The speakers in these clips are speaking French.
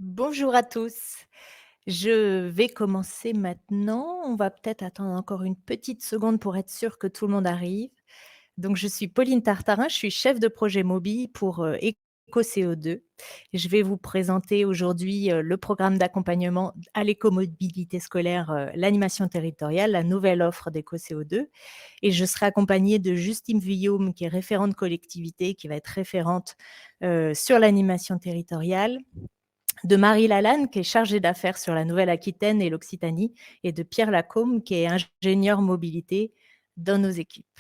Bonjour à tous. Je vais commencer maintenant. On va peut-être attendre encore une petite seconde pour être sûr que tout le monde arrive. Donc, je suis Pauline Tartarin, je suis chef de projet Mobi pour EcoCO2. Je vais vous présenter aujourd'hui le programme d'accompagnement à l'écomobilité scolaire, l'animation territoriale, la nouvelle offre d'EcoCO2. Et je serai accompagnée de Justine Vuillaume, qui est référente collectivité, qui va être référente sur l'animation territoriale, de Marie Lalanne, qui est chargée d'affaires sur la Nouvelle-Aquitaine et l'Occitanie, et de Pierre Lacombe, qui est ingénieur mobilité dans nos équipes.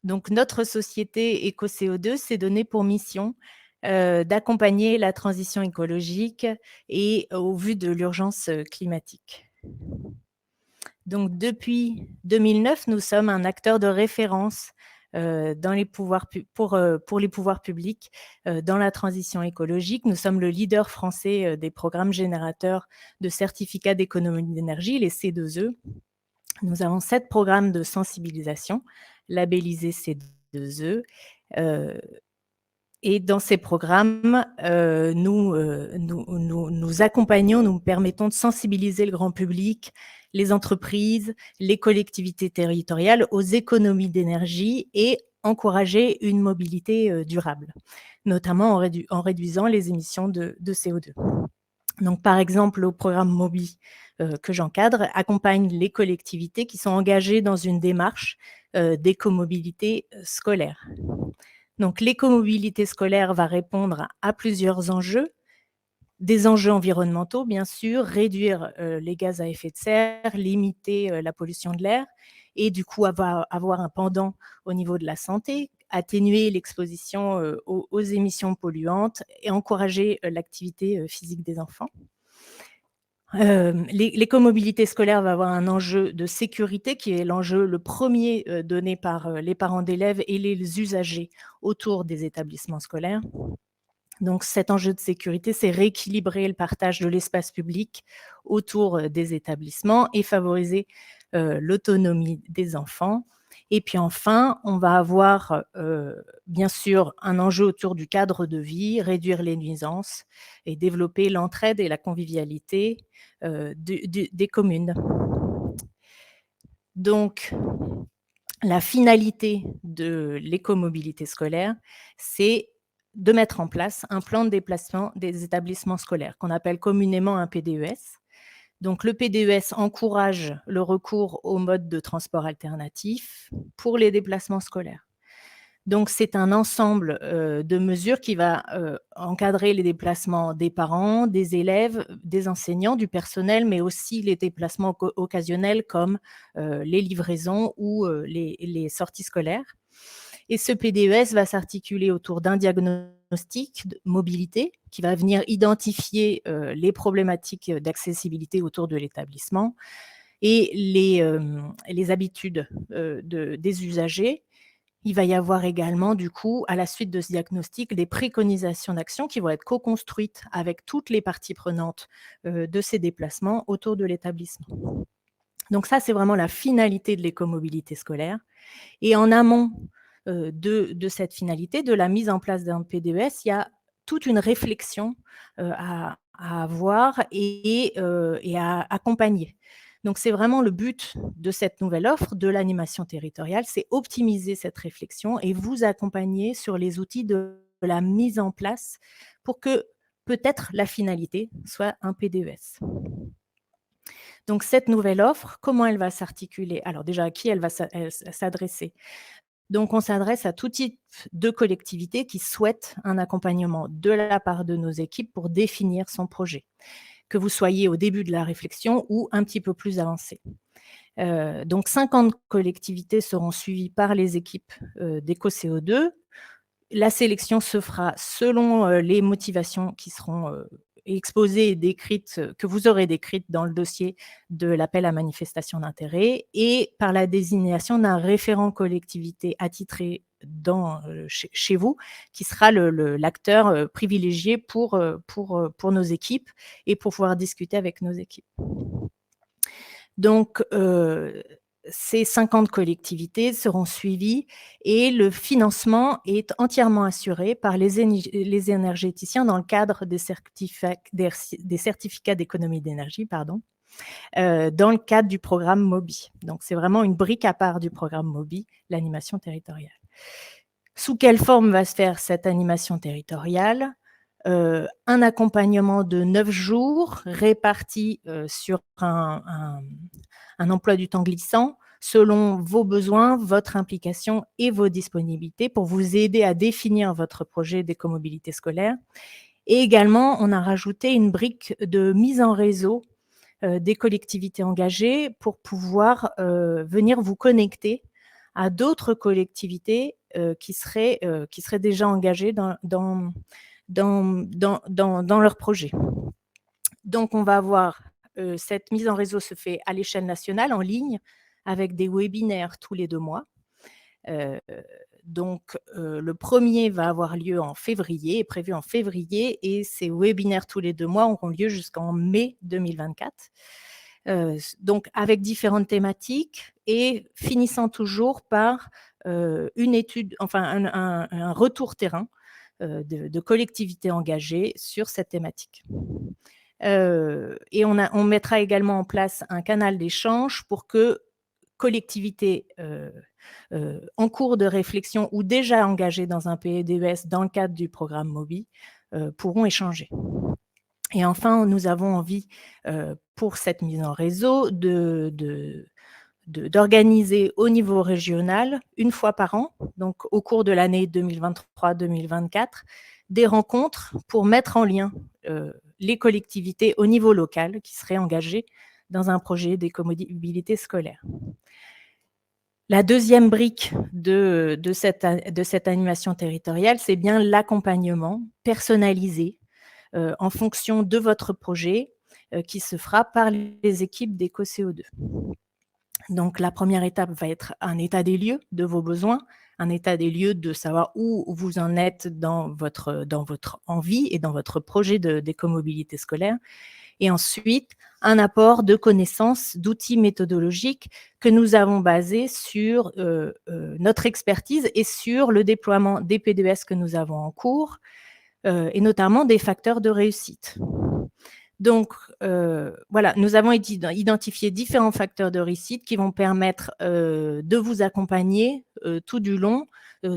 Donc, notre société EcoCO2 s'est donnée pour mission d'accompagner la transition écologique et au vu de l'urgence climatique. Donc, depuis 2009, nous sommes un acteur de référence dans les pouvoirs pour les pouvoirs publics dans la transition écologique. Nous sommes le leader français des programmes générateurs de certificats d'économie d'énergie, les C2E. Nous avons 7 programmes de sensibilisation labellisés C2E. Et dans ces programmes, nous accompagnons, nous permettons de sensibiliser le grand public, les entreprises, les collectivités territoriales aux économies d'énergie et encourager une mobilité durable, notamment en réduisant les émissions de CO2. Donc, par exemple, le programme Mobi que j'encadre accompagne les collectivités qui sont engagées dans une démarche d'écomobilité scolaire. Donc, l'écomobilité scolaire va répondre à plusieurs enjeux. Des enjeux environnementaux, bien sûr, réduire les gaz à effet de serre, limiter la pollution de l'air et du coup avoir un pendant au niveau de la santé, atténuer l'exposition aux émissions polluantes et encourager l'activité physique des enfants. L'écomobilité scolaire va avoir un enjeu de sécurité qui est l'enjeu le premier donné par les parents d'élèves et les usagers autour des établissements scolaires. Donc cet enjeu de sécurité, c'est rééquilibrer le partage de l'espace public autour des établissements et favoriser l'autonomie des enfants. Et puis enfin, on va avoir bien sûr un enjeu autour du cadre de vie, réduire les nuisances et développer l'entraide et la convivialité des communes. Donc, la finalité de l'écomobilité scolaire, c'est de mettre en place un plan de déplacement des établissements scolaires qu'on appelle communément un PDES. Donc le PDES encourage le recours aux modes de transport alternatifs pour les déplacements scolaires. Donc c'est un ensemble de mesures qui va encadrer les déplacements des parents, des élèves, des enseignants, du personnel, mais aussi les déplacements occasionnels comme les livraisons ou les sorties scolaires. Et ce PDES va s'articuler autour d'un diagnostic de mobilité qui va venir identifier les problématiques d'accessibilité autour de l'établissement et les habitudes des usagers. Il va y avoir également, du coup, à la suite de ce diagnostic, des préconisations d'action qui vont être co-construites avec toutes les parties prenantes de ces déplacements autour de l'établissement. Donc ça, c'est vraiment la finalité de l'écomobilité scolaire. Et en amont de cette finalité, de la mise en place d'un PDES, il y a toute une réflexion à avoir et à accompagner. Donc c'est vraiment le but de cette nouvelle offre de l'animation territoriale, c'est optimiser cette réflexion et vous accompagner sur les outils de la mise en place pour que peut-être la finalité soit un PDES. Donc cette nouvelle offre, comment elle va s'articuler? Alors déjà, à qui elle va s'adresser? Donc on s'adresse à tout type de collectivité qui souhaite un accompagnement de la part de nos équipes pour définir son projet, que vous soyez au début de la réflexion ou un petit peu plus avancé. Donc 50 collectivités seront suivies par les équipes d'EcoCO2. La sélection se fera selon les motivations qui seront exposées et décrites, que vous aurez décrites dans le dossier de l'appel à manifestation d'intérêt et par la désignation d'un référent collectivité attitré chez vous, qui sera l'acteur privilégié pour nos équipes et pour pouvoir discuter avec nos équipes. Donc, ces 50 collectivités seront suivies et le financement est entièrement assuré par les énergéticiens dans le cadre des certificats d'économie d'énergie, pardon, dans le cadre du programme MOBI. Donc, c'est vraiment une brique à part du programme MOBI, l'animation territoriale. Sous quelle forme va se faire cette animation territoriale? Un accompagnement de 9 jours réparti sur un emploi du temps glissant selon vos besoins, votre implication et vos disponibilités pour vous aider à définir votre projet d'écomobilité scolaire. Et également, on a rajouté une brique de mise en réseau des collectivités engagées pour pouvoir venir vous connecter à d'autres collectivités qui seraient déjà engagées dans leur projet. Donc, on va avoir cette mise en réseau se fait à l'échelle nationale, en ligne, avec des webinaires tous les 2 mois. Donc, le premier va avoir lieu en février, est prévu en février, et ces webinaires tous les 2 mois auront lieu jusqu'en mai 2024. Donc, avec différentes thématiques et finissant toujours par une étude, enfin un retour terrain de collectivités engagées sur cette thématique. Et on mettra également en place un canal d'échange pour que collectivités en cours de réflexion ou déjà engagées dans un PDES dans le cadre du programme MOBI pourront échanger. Et enfin, nous avons envie, pour cette mise en réseau, d'organiser au niveau régional, 1 fois par an, donc au cours de l'année 2023-2024, des rencontres pour mettre en lien les collectivités au niveau local qui seraient engagées dans un projet d'écomobilité scolaire. La deuxième brique de cette animation territoriale, c'est bien l'accompagnement personnalisé en fonction de votre projet qui se fera par les équipes d'EcoCO2. Donc, la première étape va être un état des lieux de vos besoins, un état des lieux de savoir où vous en êtes dans votre envie et dans votre projet d'écomobilité scolaire. Et ensuite, un apport de connaissances, d'outils méthodologiques que nous avons basés sur notre expertise et sur le déploiement des PDES que nous avons en cours, et notamment des facteurs de réussite. Donc, voilà, nous avons identifié différents facteurs de réussite qui vont permettre de vous accompagner tout du long,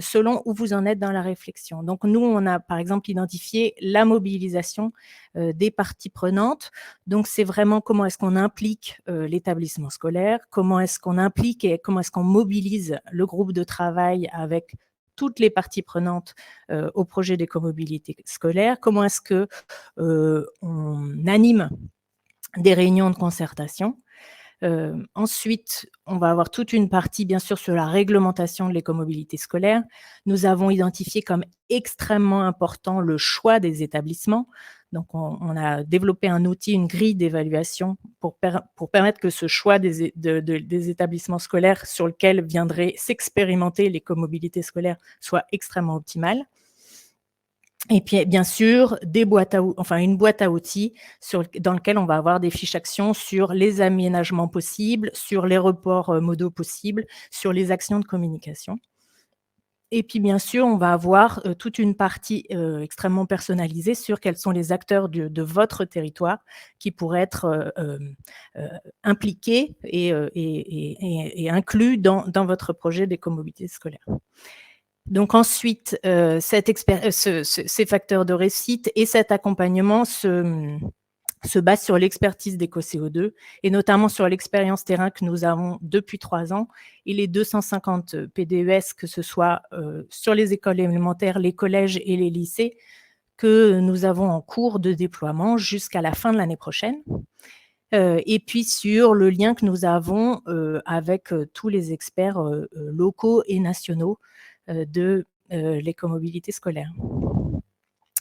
selon où vous en êtes dans la réflexion. Donc, nous, on a par exemple identifié la mobilisation des parties prenantes. Donc, c'est vraiment comment est-ce qu'on implique l'établissement scolaire, comment est-ce qu'on implique et comment est-ce qu'on mobilise le groupe de travail avec toutes les parties prenantes au projet d'écomobilité scolaire, comment est-ce qu'on anime des réunions de concertation. Ensuite, on va avoir toute une partie, bien sûr, sur la réglementation de l'écomobilité scolaire. Nous avons identifié comme extrêmement important le choix des établissements. Donc, on a développé un outil, une grille d'évaluation pour permettre que ce choix des établissements scolaires sur lequel viendrait s'expérimenter l'écomobilité scolaire soit extrêmement optimal. Et puis, bien sûr, une boîte à outils dans laquelle on va avoir des fiches actions sur les aménagements possibles, sur les reports modaux possibles, sur les actions de communication. Et puis, bien sûr, on va avoir toute une partie extrêmement personnalisée sur quels sont les acteurs de votre territoire qui pourraient être impliqués et inclus dans votre projet d'écomobilité scolaire. Donc ensuite, ces facteurs de réussite et cet accompagnement se basent sur l'expertise d'EcoCO2 et notamment sur l'expérience terrain que nous avons depuis 3 ans et les 250 PDES, que ce soit sur les écoles élémentaires, les collèges et les lycées, que nous avons en cours de déploiement jusqu'à la fin de l'année prochaine. Et puis sur le lien que nous avons avec tous les experts locaux et nationaux de l'écomobilité scolaire.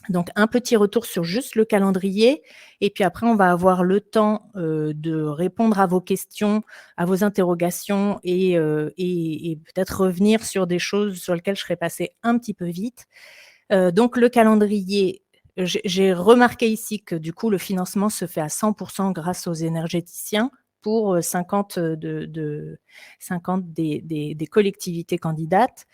Donc, un petit retour sur juste le calendrier et puis après, on va avoir le temps de répondre à vos questions, à vos interrogations et peut-être revenir sur des choses sur lesquelles je serais passée un petit peu vite. Donc, le calendrier, j'ai remarqué ici que du coup, le financement se fait à 100% grâce aux énergéticiens pour 50, 50 des collectivités candidates.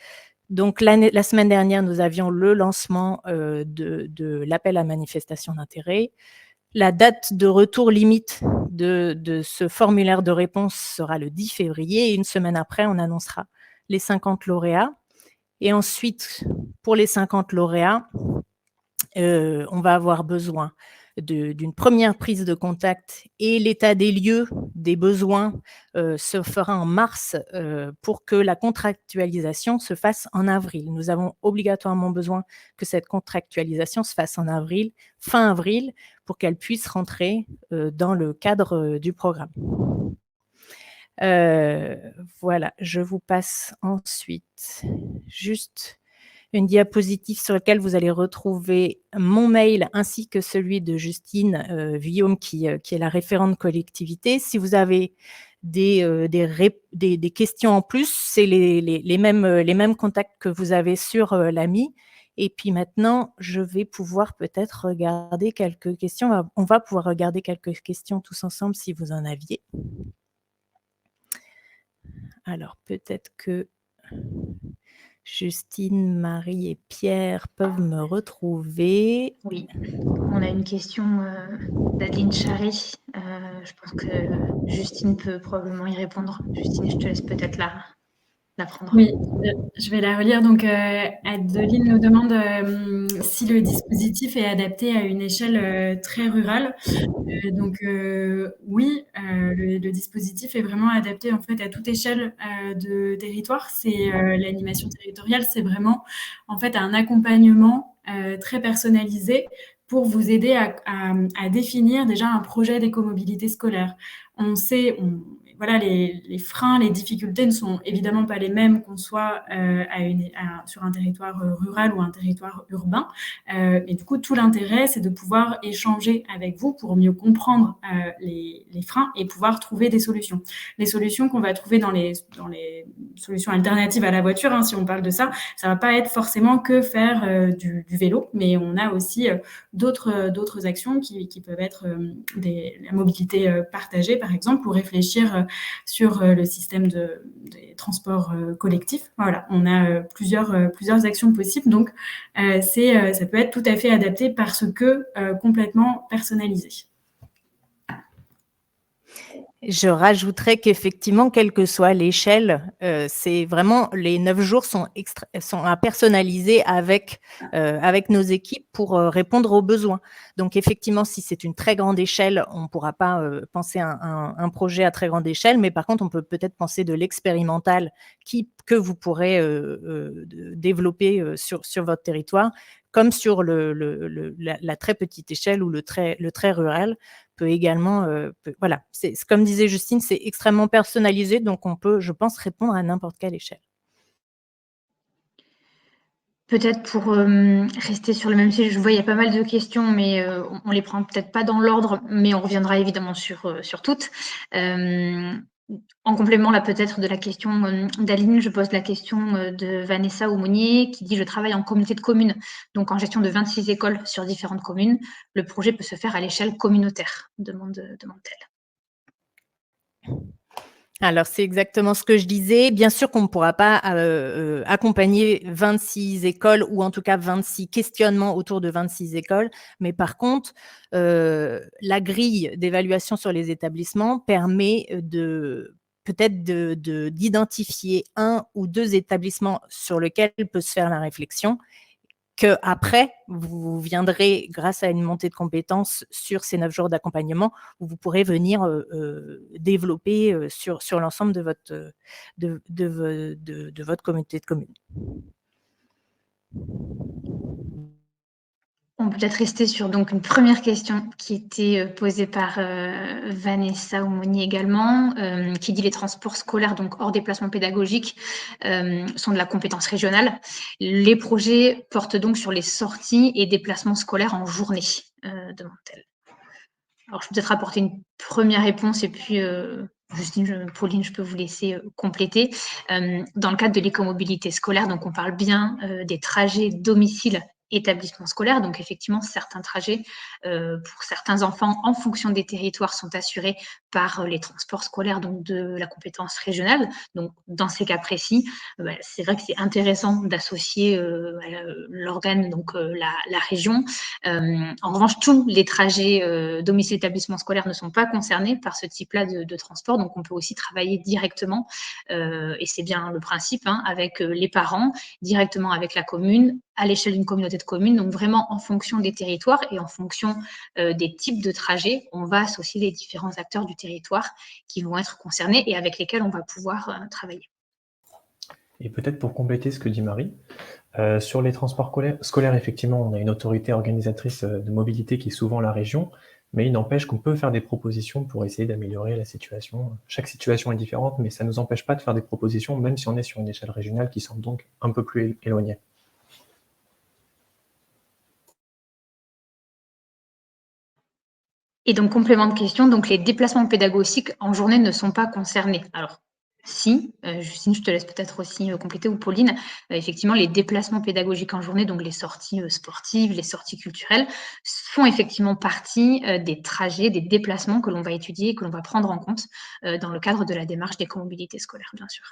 Donc, la semaine dernière, nous avions le lancement de l'appel à manifestation d'intérêt. La date de retour limite de ce formulaire de réponse sera le 10 février et une semaine après, on annoncera les 50 lauréats. Et ensuite, pour les 50 lauréats, on va avoir besoin d'une première prise de contact et l'état des lieux des besoins se fera en mars pour que la contractualisation se fasse en avril. Nous avons obligatoirement besoin que cette contractualisation se fasse en avril, fin avril, pour qu'elle puisse rentrer dans le cadre du programme. Voilà, je vous passe ensuite juste une diapositive sur laquelle vous allez retrouver mon mail ainsi que celui de Justine Vuillaume qui est la référente collectivité. Si vous avez des questions en plus, c'est les mêmes contacts que vous avez sur l'AMI. Et puis maintenant, je vais pouvoir peut-être regarder quelques questions. On va pouvoir regarder quelques questions tous ensemble si vous en aviez. Alors, peut-être que Justine, Marie et Pierre peuvent me retrouver. Oui, on a une question d'Adeline Charry. Je pense que Justine peut probablement y répondre. Justine, je te laisse peut-être la prendre. Oui, je vais la relire. Donc, Adeline nous demande si le dispositif est adapté à une échelle très rurale. Donc, oui, le dispositif est vraiment adapté en fait à toute échelle de territoire. C'est l'animation territoriale, c'est vraiment en fait un accompagnement très personnalisé pour vous aider à définir déjà un projet d'écomobilité scolaire. On sait, voilà, les freins, les difficultés ne sont évidemment pas les mêmes qu'on soit sur un territoire rural ou un territoire urbain. Et du coup, tout l'intérêt, c'est de pouvoir échanger avec vous pour mieux comprendre les freins et pouvoir trouver des solutions. Les solutions qu'on va trouver dans les solutions alternatives à la voiture, hein, si on parle de ça, ça va pas être forcément que faire du vélo, mais on a aussi d'autres actions qui peuvent être la mobilité partagée, par exemple, ou réfléchir sur le système des transports collectifs. Voilà, on a plusieurs actions possibles, donc ça peut être tout à fait adapté parce que complètement personnalisé. Je rajouterais qu'effectivement, quelle que soit l'échelle, c'est vraiment les 9 jours sont à personnaliser avec nos équipes pour répondre aux besoins. Donc effectivement, si c'est une très grande échelle, on ne pourra pas penser un projet à très grande échelle, mais par contre, on peut peut-être penser de l'expérimental que vous pourrez développer sur votre territoire, comme sur la très petite échelle ou le très rural peut également, voilà, c'est comme disait Justine, c'est extrêmement personnalisé, donc on peut, je pense, répondre à n'importe quelle échelle. Peut-être pour rester sur le même sujet, je vois il y a pas mal de questions, mais on les prend peut-être pas dans l'ordre, mais on reviendra évidemment sur toutes. En complément, là, peut-être de la question d'Aline, je pose la question de Vanessa Aumonier qui dit « Je travaille en communauté de communes, donc en gestion de 26 écoles sur différentes communes. Le projet peut se faire à l'échelle communautaire », demande-t-elle. Alors, c'est exactement ce que je disais. Bien sûr qu'on ne pourra pas accompagner 26 écoles ou en tout cas 26 questionnements autour de 26 écoles. Mais par contre, la grille d'évaluation sur les établissements permet peut-être d'identifier un ou deux établissements sur lesquels peut se faire la réflexion, qu'après, vous viendrez, grâce à une montée de compétences sur ces 9 jours d'accompagnement, où vous pourrez venir développer sur l'ensemble de votre communauté de communes. On peut peut-être rester sur donc une première question qui était posée par Vanessa Aumonier également, qui dit « Les transports scolaires, donc hors déplacement pédagogique, sont de la compétence régionale. Les projets portent donc sur les sorties et déplacements scolaires en journée », demande-t-elle. Alors, je peux peut-être apporter une première réponse et puis Justine, Pauline, je peux vous laisser compléter. Dans le cadre de l'écomobilité scolaire, donc on parle bien des trajets domicile établissement scolaire. Donc, effectivement, certains trajets pour certains enfants, en fonction des territoires, sont assurés par les transports scolaires donc de la compétence régionale. Donc, dans ces cas précis, c'est vrai que c'est intéressant d'associer l'organe, donc la région. En revanche, tous les trajets domicile établissement scolaire ne sont pas concernés par ce type-là de transport, donc on peut aussi travailler directement, et c'est bien le principe, hein, avec les parents, directement avec la commune, à l'échelle d'une communauté de communes, donc vraiment en fonction des territoires et en fonction des types de trajets, on va associer les différents acteurs du territoire qui vont être concernés et avec lesquels on va pouvoir travailler. Et peut-être pour compléter ce que dit Marie, sur les transports scolaires, effectivement, on a une autorité organisatrice de mobilité qui est souvent la région, mais il n'empêche qu'on peut faire des propositions pour essayer d'améliorer la situation. Chaque situation est différente, mais ça ne nous empêche pas de faire des propositions, même si on est sur une échelle régionale qui semble donc un peu plus éloignée. Et donc, complément de question, donc les déplacements pédagogiques en journée ne sont pas concernés. Alors, si, Justine, je te laisse peut-être aussi compléter, ou Pauline, effectivement, les déplacements pédagogiques en journée, donc les sorties sportives, les sorties culturelles, font effectivement partie des trajets, des déplacements que l'on va étudier et que l'on va prendre en compte dans le cadre de la démarche d'écomobilité scolaire, bien sûr.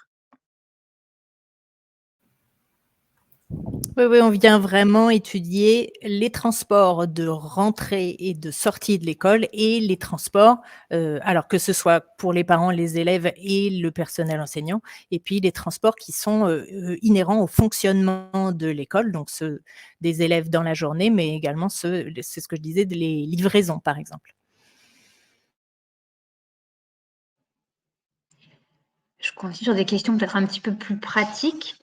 Oui, on vient vraiment étudier les transports de rentrée et de sortie de l'école et les transports, alors que ce soit pour les parents, les élèves et le personnel enseignant, et puis les transports qui sont inhérents au fonctionnement de l'école, donc ceux des élèves dans la journée, mais également c'est ce que je disais, les livraisons, par exemple. Je continue sur des questions peut-être un petit peu plus pratiques,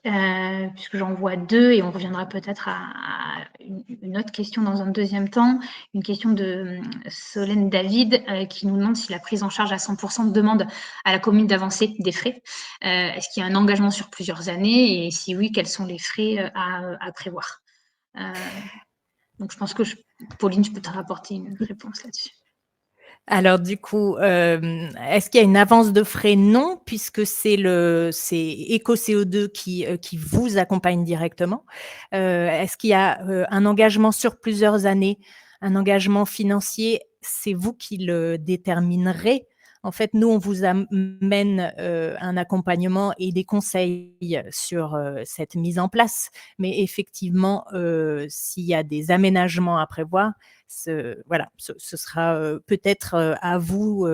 puisque j'en vois 2 et on reviendra peut-être à une autre question dans un deuxième temps. Une question de Solène David qui nous demande si la prise en charge à 100% demande à la commune d'avancer des frais. Est-ce qu'il y a un engagement sur plusieurs années et si oui, quels sont les frais à prévoir? Donc je pense que Pauline, je peux te rapporter une réponse là-dessus. Alors du coup, est-ce qu'il y a une avance de frais? Non, puisque c'est EcoCO2 qui vous accompagne directement. Est-ce qu'il y a un engagement sur plusieurs années? Un engagement financier, c'est vous qui le déterminerez. En fait, nous, on vous amène un accompagnement et des conseils sur cette mise en place. Mais effectivement, s'il y a des aménagements à prévoir, ce sera peut-être à vous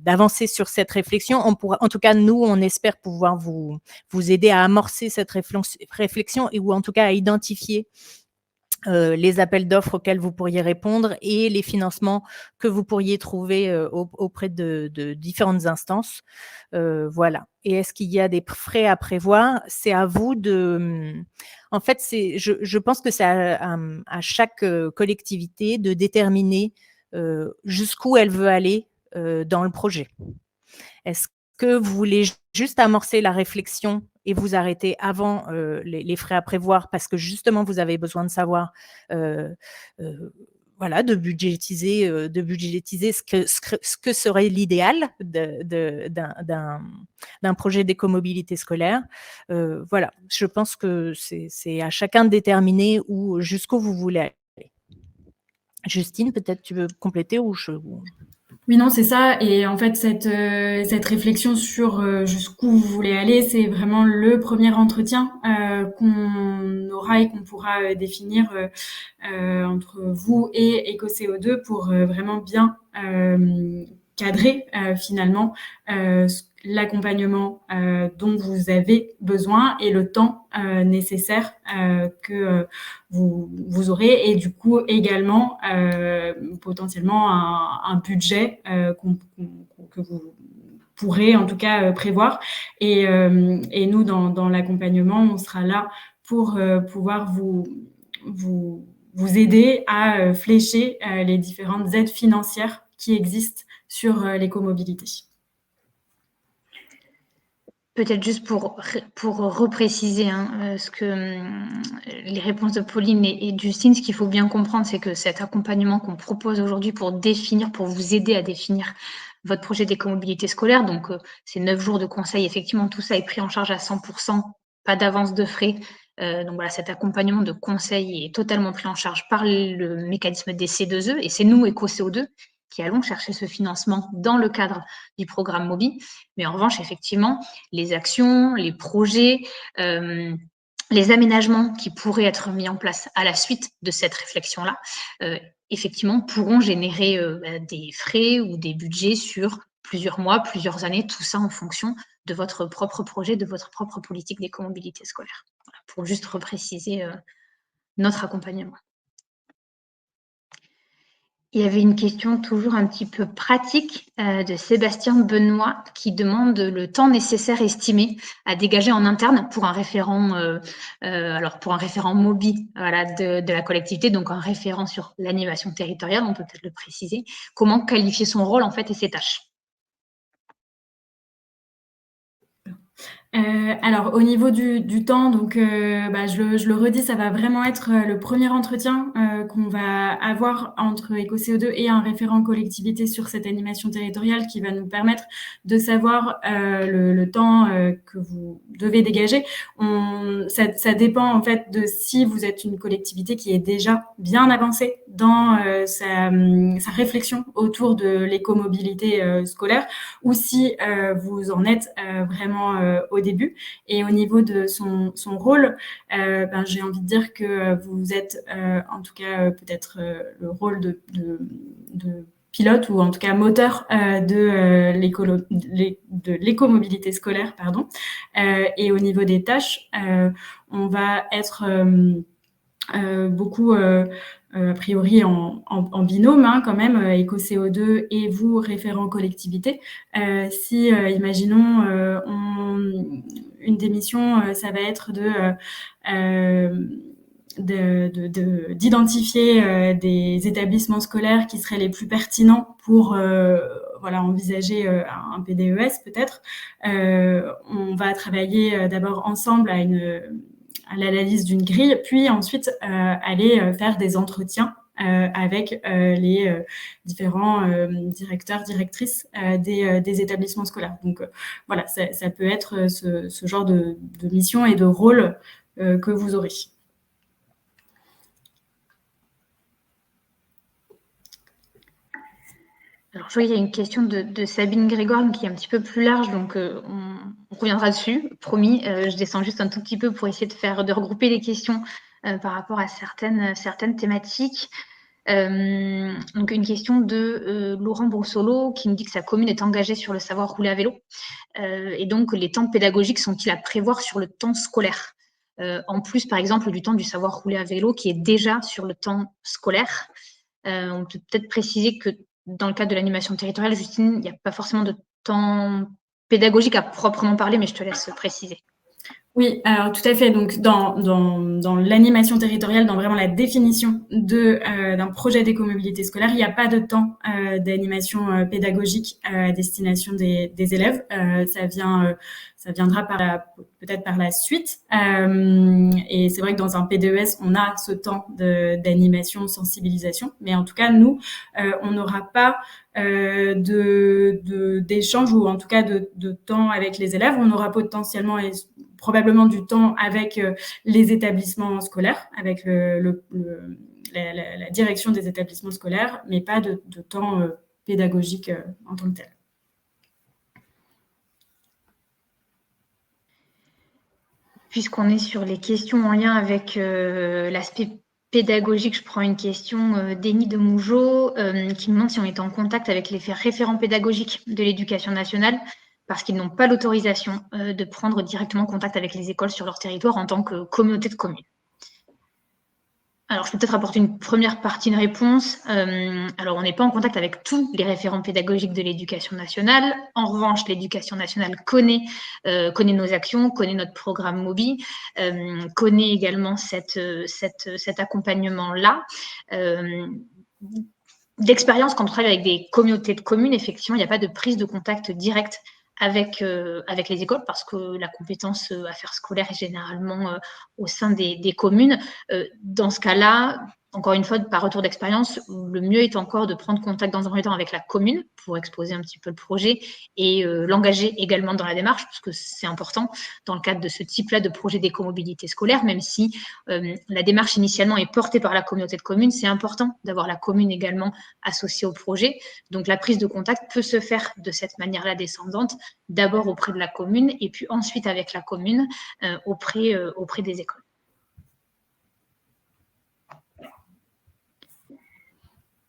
d'avancer sur cette réflexion. En tout cas, nous, on espère pouvoir vous aider à amorcer cette réflexion ou en tout cas à identifier les appels d'offres auxquels vous pourriez répondre et les financements que vous pourriez trouver auprès de différentes instances. Voilà. Et est-ce qu'il y a des frais à prévoir? C'est à vous de… En fait, je pense que c'est à chaque collectivité de déterminer jusqu'où elle veut aller dans le projet. Est-ce que vous voulez juste amorcer la réflexion et vous arrêter avant les frais à prévoir parce que justement vous avez besoin de savoir de budgétiser ce que serait l'idéal d'un projet d'écomobilité scolaire. Voilà, je pense que c'est à chacun de déterminer jusqu'où vous voulez aller. Justine, peut-être tu veux compléter ou je… Oui, non, c'est ça. Et en fait, cette réflexion sur jusqu'où vous voulez aller, c'est vraiment le premier entretien qu'on aura et qu'on pourra définir entre vous et EcoCO2 pour vraiment bien cadrer finalement l'accompagnement dont vous avez besoin et le temps nécessaire que vous aurez et du coup également potentiellement un budget que vous pourrez en tout cas prévoir et nous dans l'accompagnement on sera là pour pouvoir vous aider à flécher les différentes aides financières qui existent sur l'écomobilité. Peut-être juste pour repréciser les réponses de Pauline et Justine, ce qu'il faut bien comprendre, c'est que cet accompagnement qu'on propose aujourd'hui pour vous aider à définir votre projet d'écomobilité scolaire, donc c'est 9 jours de conseil, effectivement, tout ça est pris en charge à 100%, pas d'avance de frais. Donc voilà, cet accompagnement de conseil est totalement pris en charge par le mécanisme des C2E, et c'est nous, EcoCO2, qui allons chercher ce financement dans le cadre du programme MOBI. Mais en revanche, effectivement, les actions, les projets, les aménagements qui pourraient être mis en place à la suite de cette réflexion-là, effectivement, pourront générer des frais ou des budgets sur plusieurs mois, plusieurs années, tout ça en fonction de votre propre projet, de votre propre politique d'écomobilité scolaire. Voilà, pour juste repréciser notre accompagnement. Il y avait une question toujours un petit peu pratique de Sébastien Benoît qui demande le temps nécessaire estimé à dégager en interne pour un référent, pour un référent MOBI voilà, de la collectivité, donc un référent sur l'animation territoriale, on peut peut-être le préciser. Comment qualifier son rôle en fait et ses tâches? Alors au niveau du temps, donc je le redis, ça va vraiment être le premier entretien qu'on va avoir entre EcoCO2 et un référent collectivité sur cette animation territoriale qui va nous permettre de savoir le temps que vous devez dégager. Ça dépend en fait de si vous êtes une collectivité qui est déjà bien avancée dans sa réflexion autour de l'écomobilité scolaire ou si vous en êtes vraiment au début. Et au niveau de son rôle, j'ai envie de dire que vous êtes, en tout cas, peut-être le rôle de pilote ou en tout cas moteur de l'écomobilité scolaire, pardon. Et au niveau des tâches, on va être beaucoup a priori en binôme quand même, EcoCO2 et vous, référent collectivité. Si, imaginons, une des missions, ça va être d'identifier des établissements scolaires qui seraient les plus pertinents pour envisager un PDES peut-être. On va travailler d'abord ensemble à l'analyse d'une grille, puis ensuite aller faire des entretiens avec les différents directeurs, directrices des établissements scolaires. Donc voilà, ça peut être ce genre de mission et de rôle que vous aurez. Alors, je vois qu'il y a une question de Sabine Grégoire qui est un petit peu plus large, donc on reviendra dessus, promis. Je descends juste un tout petit peu pour essayer de regrouper les questions par rapport à certaines thématiques. Donc, une question de Laurent Broussolo qui nous dit que sa commune est engagée sur le savoir rouler à vélo. Et donc, les temps pédagogiques sont-ils à prévoir sur le temps scolaire en plus, par exemple, du temps du savoir rouler à vélo qui est déjà sur le temps scolaire. On peut peut-être préciser que dans le cadre de l'animation territoriale, Justine, il n'y a pas forcément de temps pédagogique à proprement parler, mais je te laisse préciser. Oui, alors tout à fait. Donc dans l'animation territoriale, dans vraiment la définition d'un projet d'écomobilité scolaire, il n'y a pas de temps d'animation pédagogique à destination des élèves. Ça viendra peut-être par la suite. Et c'est vrai que dans un PDES, on a ce temps d'animation, sensibilisation. Mais en tout cas, nous, on n'aura pas d'échange ou en tout cas de temps avec les élèves. On aura potentiellement probablement du temps avec les établissements scolaires, avec la direction des établissements scolaires, mais pas de temps pédagogique en tant que tel. Puisqu'on est sur les questions en lien avec l'aspect pédagogique, je prends une question d'Énie de Mougeot qui me demande si on est en contact avec les référents pédagogiques de l'Éducation nationale parce qu'ils n'ont pas l'autorisation de prendre directement contact avec les écoles sur leur territoire en tant que communauté de communes. Alors, je peux peut-être apporter une première partie de réponse. Alors, on n'est pas en contact avec tous les référents pédagogiques de l'Éducation nationale. En revanche, l'Éducation nationale connaît nos actions, connaît notre programme MOBI, connaît également cet accompagnement-là. D'expérience, quand on travaille avec des communautés de communes, effectivement, il n'y a pas de prise de contact directe avec les écoles parce que la compétence affaires scolaires est généralement au sein des communes. Dans ce cas-là, encore une fois, par retour d'expérience, le mieux est encore de prendre contact dans un premier temps avec la commune pour exposer un petit peu le projet et l'engager également dans la démarche, parce que c'est important dans le cadre de ce type-là de projet d'écomobilité scolaire, même si la démarche initialement est portée par la communauté de communes, c'est important d'avoir la commune également associée au projet. Donc la prise de contact peut se faire de cette manière-là descendante, d'abord auprès de la commune et puis ensuite avec la commune auprès des écoles.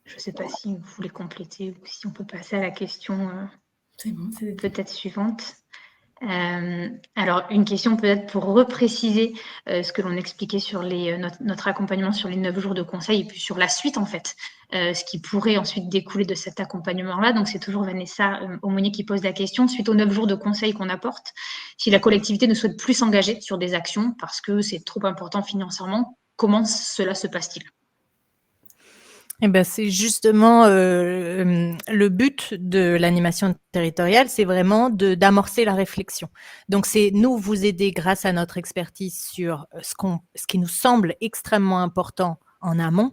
Je ne sais pas si vous voulez compléter ou si on peut passer à la question peut-être suivante. Alors, une question peut-être pour repréciser ce que l'on expliquait sur notre accompagnement sur les 9 jours de conseil et puis sur la suite, en fait, ce qui pourrait ensuite découler de cet accompagnement-là. Donc, c'est toujours Vanessa Aumonier qui pose la question. Suite aux 9 jours de conseil qu'on apporte, si la collectivité ne souhaite plus s'engager sur des actions parce que c'est trop important financièrement, comment cela se passe-t-il ? Eh ben, c'est justement le but de l'animation territoriale, c'est vraiment d'amorcer la réflexion. Donc, c'est nous vous aider grâce à notre expertise sur ce qui nous semble extrêmement important en amont.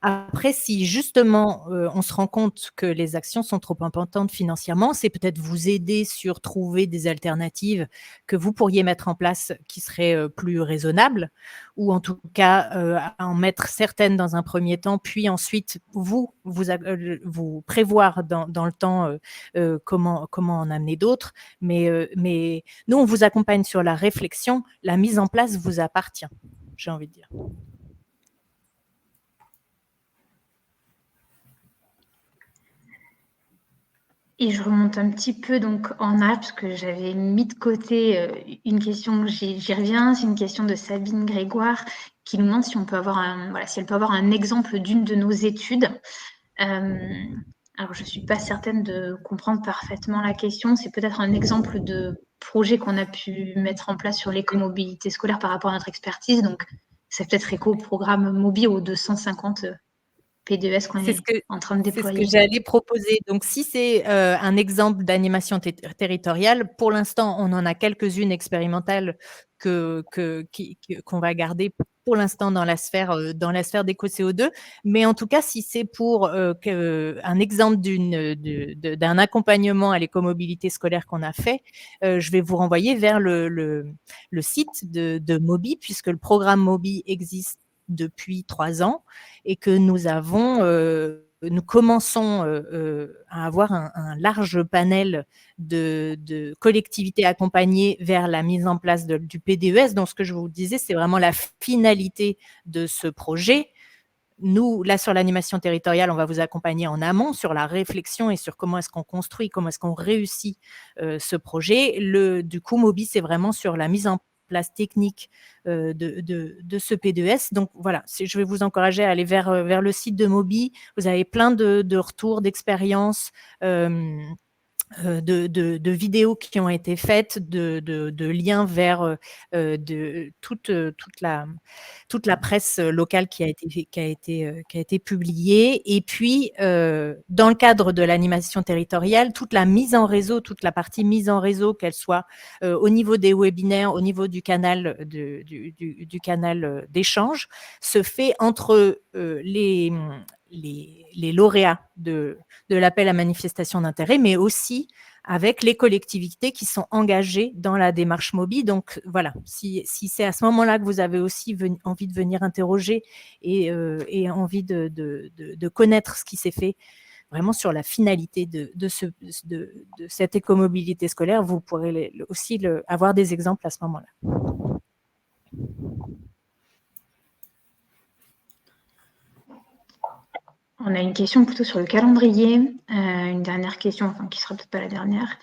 Après, si justement on se rend compte que les actions sont trop importantes financièrement, c'est peut-être vous aider sur trouver des alternatives que vous pourriez mettre en place qui seraient plus raisonnables, ou en tout cas en mettre certaines dans un premier temps, puis ensuite vous prévoir dans le temps comment en amener d'autres. Mais nous, on vous accompagne sur la réflexion. La mise en place vous appartient, j'ai envie de dire. Et je remonte un petit peu donc en arrière, parce que j'avais mis de côté une question, j'y reviens, c'est une question de Sabine Grégoire qui nous demande si elle peut avoir un exemple d'une de nos études. Alors, je ne suis pas certaine de comprendre parfaitement la question. C'est peut-être un exemple de projet qu'on a pu mettre en place sur l'écomobilité scolaire par rapport à notre expertise. Donc, c'est peut-être écho au programme MOBI aux 250 PDES qu'on est en train de déployer. C'est ce que j'allais proposer. Donc, si c'est un exemple d'animation territoriale, pour l'instant, on en a quelques-unes expérimentales qu'on va garder pour l'instant dans la sphère d'éco-CO2. Mais en tout cas, si c'est pour un exemple d'un accompagnement à l'écomobilité scolaire qu'on a fait, je vais vous renvoyer vers le site de MOBI, puisque le programme MOBI existe depuis 3 ans et que nous commençons à avoir un large panel de collectivités accompagnées vers la mise en place du PDES. Donc, ce que je vous disais, c'est vraiment la finalité de ce projet. Nous, là, sur l'animation territoriale, on va vous accompagner en amont sur la réflexion et sur comment est-ce qu'on construit, comment est-ce qu'on réussit ce projet. Du coup, MOBI, c'est vraiment sur la mise en place technique de ce P2S. Donc voilà, je vais vous encourager à aller vers le site de MOBI. Vous avez plein de retours, d'expériences, de vidéos qui ont été faites, de liens vers toute la presse locale qui a été publiée. Et puis, dans le cadre de l'animation territoriale, toute la mise en réseau, toute la partie mise en réseau, qu'elle soit au niveau des webinaires, au niveau du canal du canal d'échange, se fait entre les lauréats de l'appel à manifestation d'intérêt, mais aussi avec les collectivités qui sont engagées dans la démarche MOBI. Donc voilà, si c'est à ce moment-là que vous avez aussi envie de venir interroger et envie de connaître ce qui s'est fait vraiment sur la finalité de cette écomobilité scolaire, vous pourrez aussi avoir des exemples à ce moment-là. On a une question plutôt sur le calendrier, une dernière question, enfin qui ne sera peut-être pas la dernière,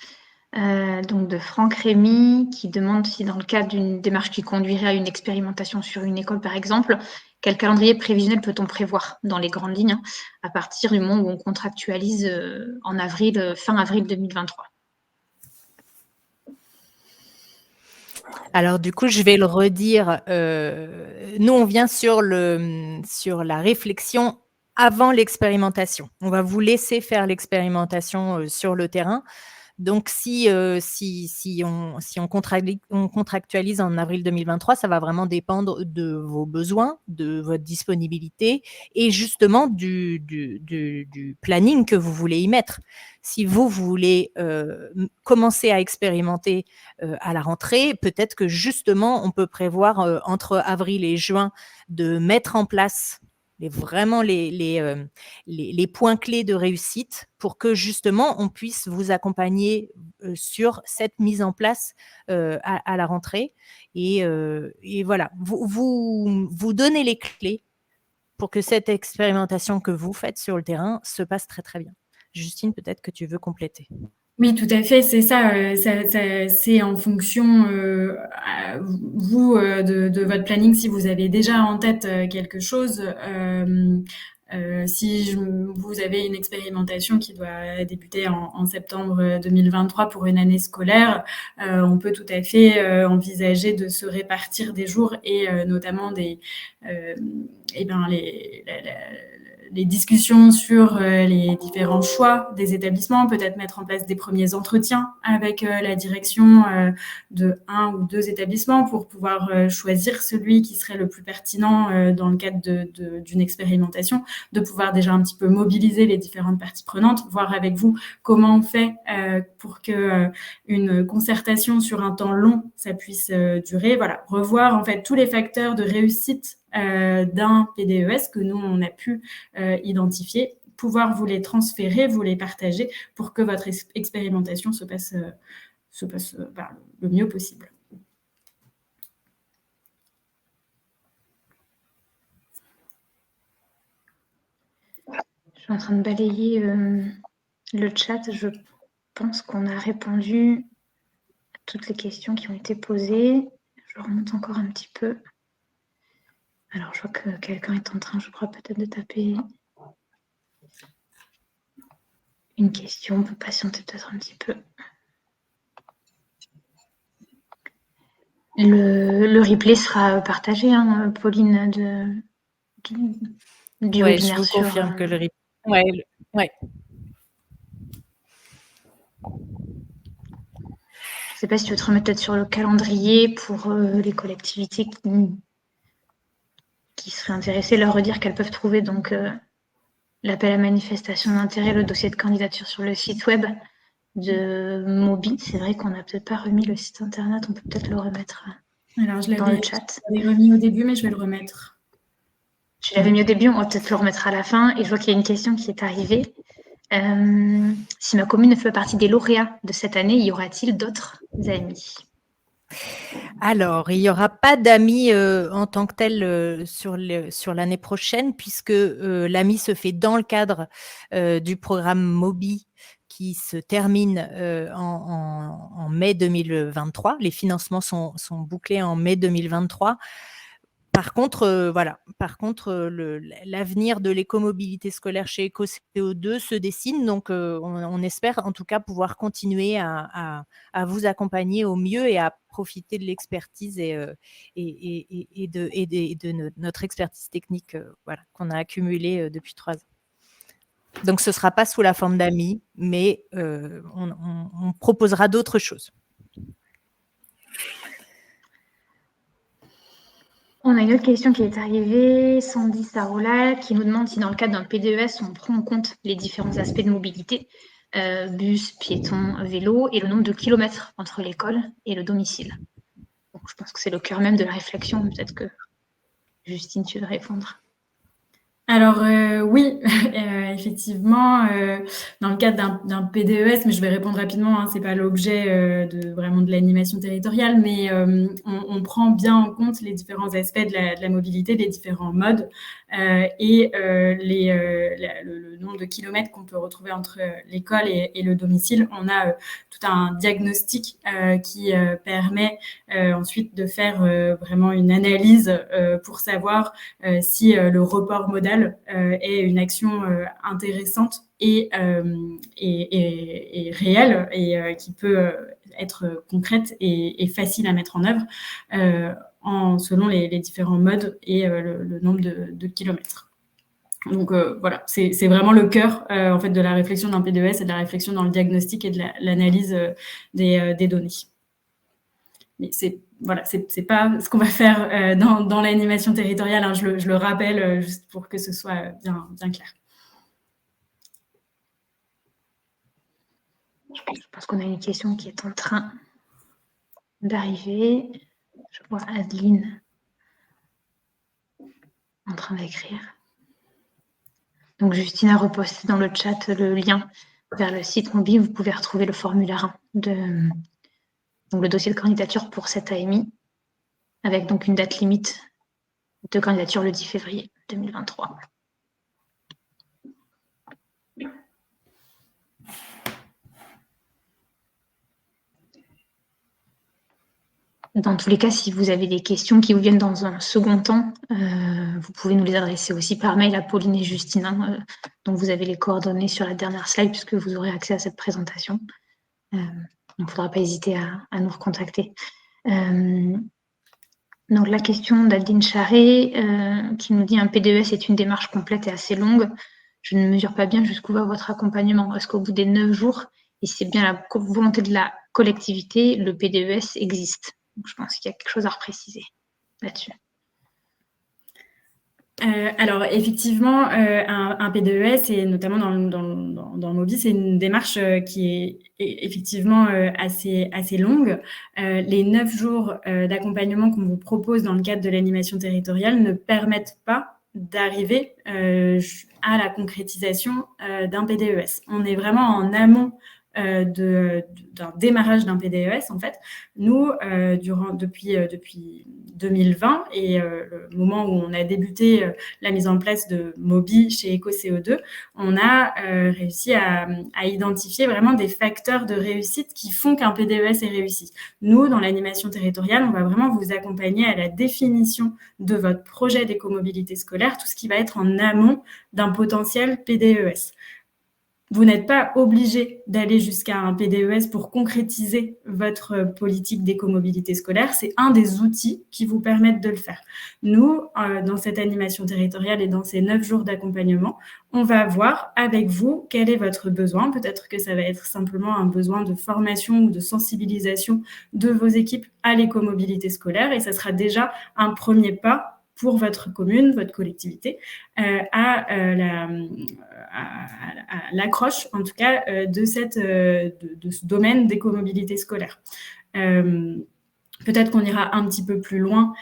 donc de Franck Rémy, qui demande si dans le cadre d'une démarche qui conduirait à une expérimentation sur une école par exemple, quel calendrier prévisionnel peut-on prévoir dans les grandes lignes à partir du moment où on contractualise fin avril 2023 ? Alors du coup, je vais le redire, nous on vient sur la réflexion avant l'expérimentation. On va vous laisser faire l'expérimentation sur le terrain, Donc, si on contractualise en avril 2023, ça va vraiment dépendre de vos besoins, de votre disponibilité et justement du planning que vous voulez y mettre. Si vous voulez commencer à expérimenter à la rentrée, peut-être que justement, on peut prévoir entre avril et juin de mettre en place vraiment les points clés de réussite pour que justement on puisse vous accompagner sur cette mise en place à la rentrée. Et voilà, vous donnez les clés pour que cette expérimentation que vous faites sur le terrain se passe très, très bien. Justine, peut-être que tu veux compléter. Oui, tout à fait, c'est ça. C'est en fonction, vous, de votre planning, si vous avez déjà en tête quelque chose. Si vous avez une expérimentation qui doit débuter en septembre 2023 pour une année scolaire, on peut tout à fait envisager de se répartir des jours et notamment les discussions sur les différents choix des établissements, peut-être mettre en place des premiers entretiens avec la direction de 1 ou 2 établissements pour pouvoir choisir celui qui serait le plus pertinent dans le cadre d'une expérimentation, de pouvoir déjà un petit peu mobiliser les différentes parties prenantes, voir avec vous comment on fait pour que une concertation sur un temps long, ça puisse durer. Voilà, revoir en fait tous les facteurs de réussite d'un PDES que nous, on a pu identifier, pouvoir vous les transférer, vous les partager pour que votre expérimentation se passe le mieux possible. Je suis en train de balayer le chat. Je pense qu'on a répondu à toutes les questions qui ont été posées. Je remonte encore un petit peu. Alors, je vois que quelqu'un est en train, je crois, peut-être de taper une question. On peut patienter peut-être un petit peu. Le replay sera partagé, hein, Pauline, du webinaire. Je vous confirme que le replay... Ouais. Je ne sais pas si tu veux te remettre peut-être sur le calendrier pour les collectivités qui seraient intéressées, leur redire qu'elles peuvent trouver donc l'appel à manifestation d'intérêt, le dossier de candidature sur le site web de Mobi. C'est vrai qu'on n'a peut-être pas remis le site internet, on peut peut-être le remettre dans le chat. Je l'avais remis au début, mais je vais le remettre. Je l'avais mis au début, on va peut-être le remettre à la fin. Et je vois qu'il y a une question qui est arrivée. Si ma commune fait partie des lauréats de cette année, y aura-t-il d'autres amis ? Alors, il n'y aura pas d'amis en tant que tel sur l'année prochaine, puisque l'AMI se fait dans le cadre du programme Mobi qui se termine en mai 2023. Les financements sont bouclés en mai 2023. Par contre, l'avenir de l'écomobilité scolaire chez EcoCO2 se dessine, donc on espère en tout cas pouvoir continuer à vous accompagner au mieux et à profiter de l'expertise et de notre expertise technique qu'on a accumulée depuis 3 ans. Donc, ce ne sera pas sous la forme d'amis, mais on proposera d'autres choses. On a une autre question qui est arrivée, Sandy Sarola, qui nous demande si dans le cadre d'un PDES, on prend en compte les différents aspects de mobilité, bus, piéton, vélo, et le nombre de kilomètres entre l'école et le domicile. Donc, je pense que c'est le cœur même de la réflexion. Peut-être que Justine, tu veux répondre. Alors oui, effectivement, dans le cadre d'un PDES, mais je vais répondre rapidement, hein, c'est pas l'objet vraiment de l'animation territoriale, mais on prend bien en compte les différents aspects de la mobilité, les différents modes et le nombre de kilomètres qu'on peut retrouver entre l'école et le domicile. On a tout un diagnostic qui permet ensuite de faire vraiment une analyse pour savoir si le report modal est une action intéressante et réelle et qui peut être concrète et facile à mettre en œuvre selon les différents modes et le nombre de kilomètres. Donc voilà, c'est vraiment le cœur en fait de la réflexion d'un P2S et de la réflexion dans le diagnostic et de l'analyse des données. Mais c'est pas ce qu'on va faire dans l'animation territoriale, hein, je le rappelle juste pour que ce soit bien clair. Je pense qu'on a une question qui est en train d'arriver. Je vois Adeline en train d'écrire. Donc, Justine a reposté dans le chat le lien vers le site mobile. Vous pouvez retrouver le formulaire donc le dossier de candidature pour cette AMI, avec donc une date limite de candidature le 10 février 2023. Dans tous les cas, si vous avez des questions qui vous viennent dans un second temps, vous pouvez nous les adresser aussi par mail à Pauline et Justine, hein, dont vous avez les coordonnées sur la dernière slide, puisque vous aurez accès à cette présentation. Donc, il ne faudra pas hésiter à nous recontacter. Donc, la question d'Adeline Charret, qui nous dit « Un P2S est une démarche complète et assez longue. Je ne mesure pas bien jusqu'où va votre accompagnement. Est-ce qu'au bout des 9 jours, et c'est bien la volonté de la collectivité, le P2S existe ?» Donc, je pense qu'il y a quelque chose à repréciser là-dessus. Alors effectivement, un P2S et notamment dans Mobi, c'est une démarche qui est effectivement assez longue. Les 9 jours d'accompagnement qu'on vous propose dans le cadre de l'animation territoriale ne permettent pas d'arriver à la concrétisation d'un PDES. On est vraiment en amont d'un démarrage d'un PDES, en fait. Nous, depuis 2020 et le moment où on a débuté la mise en place de Mobi chez EcoCO2, on a réussi à identifier vraiment des facteurs de réussite qui font qu'un PDES est réussi. Nous, dans l'animation territoriale, on va vraiment vous accompagner à la définition de votre projet d'écomobilité scolaire, tout ce qui va être en amont d'un potentiel PDES. Vous n'êtes pas obligé d'aller jusqu'à un PDES pour concrétiser votre politique d'écomobilité scolaire. C'est un des outils qui vous permettent de le faire. Nous, dans cette animation territoriale et dans ces 9 jours d'accompagnement, on va voir avec vous quel est votre besoin. Peut-être que ça va être simplement un besoin de formation ou de sensibilisation de vos équipes à l'écomobilité scolaire et ça sera déjà un premier pas pour votre commune, votre collectivité, à l'accroche, en tout cas, de ce domaine d'écomobilité scolaire. Peut-être qu'on ira un petit peu plus loin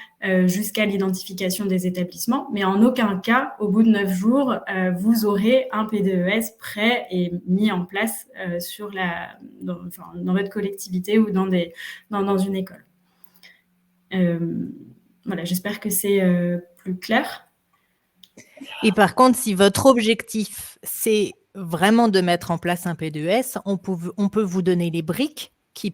jusqu'à l'identification des établissements, mais en aucun cas, au bout de 9 jours, vous aurez un PDES prêt et mis en place dans votre collectivité ou dans une école. Voilà, j'espère que c'est plus clair. Et par contre, si votre objectif, c'est vraiment de mettre en place un PDES, on peut vous donner les briques qui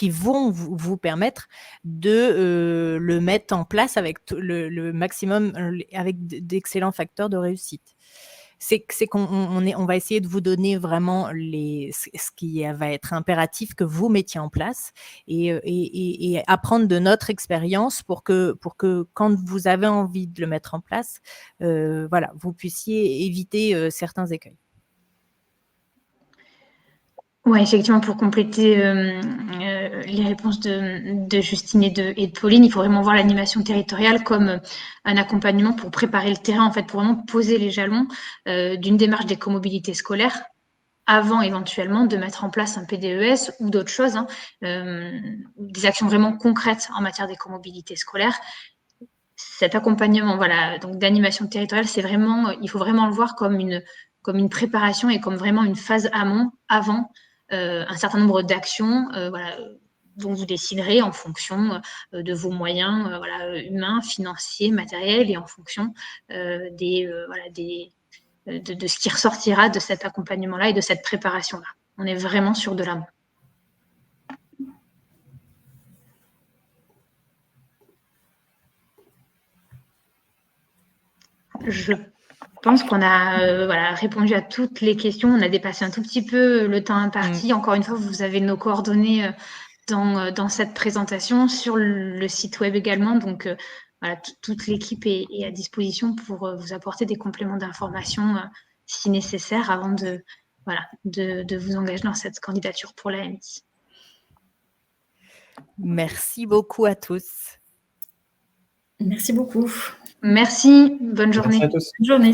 vont vous permettre de le mettre en place avec le maximum, avec d'excellents facteurs de réussite. C'est qu'on va essayer de vous donner vraiment ce qui va être impératif que vous mettiez en place et apprendre de notre expérience pour que quand vous avez envie de le mettre en place, voilà, vous puissiez éviter certains écueils. Oui, effectivement, pour compléter les réponses de Justine et de Pauline, il faut vraiment voir l'animation territoriale comme un accompagnement pour préparer le terrain, en fait, pour vraiment poser les jalons d'une démarche d'écomobilité scolaire avant éventuellement de mettre en place un PDES ou d'autres choses, hein, des actions vraiment concrètes en matière d'écomobilité scolaire. Cet accompagnement, voilà, donc d'animation territoriale, il faut vraiment le voir comme une préparation et comme vraiment une phase amont avant un certain nombre d'actions voilà, dont vous déciderez en fonction de vos moyens humains, financiers, matériels et en fonction de ce qui ressortira de cet accompagnement-là et de cette préparation-là. On est vraiment sur de l'amont. Je pense qu'on a répondu à toutes les questions. On a dépassé un tout petit peu le temps imparti. Encore une fois, vous avez nos coordonnées dans cette présentation, sur le site web également. Donc, voilà, toute l'équipe est à disposition pour vous apporter des compléments d'information si nécessaire avant de vous engager dans cette candidature pour l'AMI. Merci beaucoup à tous. Merci beaucoup. Merci, bonne journée. Merci à tous. Bonne journée.